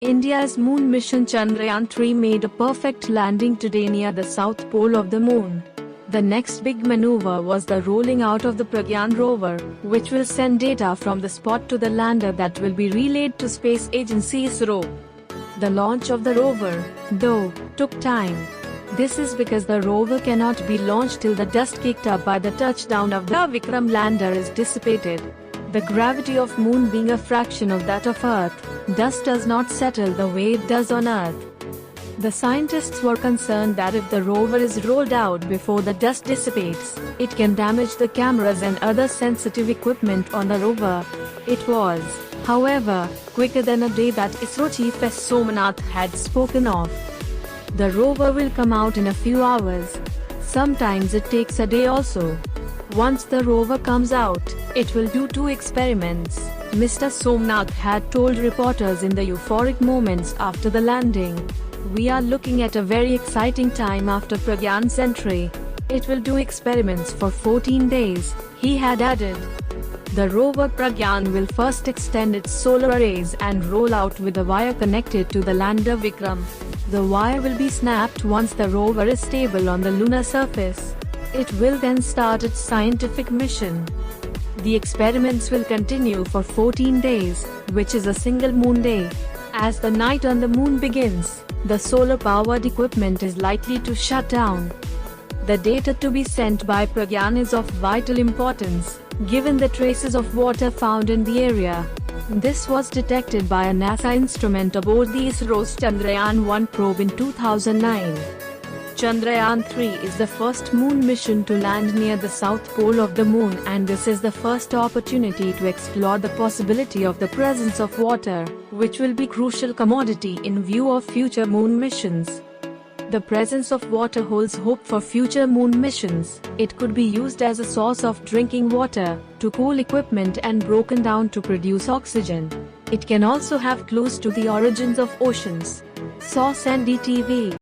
India's moon mission Chandrayaan-3 made a perfect landing today near the south pole of the moon. The next big maneuver was the rolling out of the Pragyan rover, which will send data from the spot to the lander that will be relayed to space agency ISRO. The launch of the rover, though, took time. This is because the rover cannot be launched till the dust kicked up by the touchdown of the Vikram lander is dissipated. The gravity of moon being a fraction of that of Earth, dust does not settle the way it does on Earth. The scientists were concerned that if the rover is rolled out before the dust dissipates, it can damage the cameras and other sensitive equipment on the rover. It was, however, quicker than a day that ISRO Chief S. Somnath had spoken of. The rover will come out in a few hours. Sometimes it takes a day also. Once the rover comes out, it will do 2 experiments, Mr. Somnath had told reporters in the euphoric moments after the landing. We are looking at a very exciting time after Pragyan's entry. It will do experiments for 14 days, he had added. The rover Pragyan will first extend its solar arrays and roll out with a wire connected to the lander Vikram. The wire will be snapped once the rover is stable on the lunar surface. It will then start its scientific mission. The experiments will continue for 14 days, which is a single moon day. As the night on the moon begins, the solar-powered equipment is likely to shut down. The data to be sent by Pragyan is of vital importance, given the traces of water found in the area. This was detected by a NASA instrument aboard the ISRO's Chandrayaan-1 probe in 2009. Chandrayaan-3 is the first moon mission to land near the south pole of the moon, and this is the first opportunity to explore the possibility of the presence of water, which will be crucial commodity in view of future moon missions. The presence of water holds hope for future moon missions. It could be used as a source of drinking water, to cool equipment and broken down to produce oxygen. It can also have clues to the origins of oceans. Source: NDTV.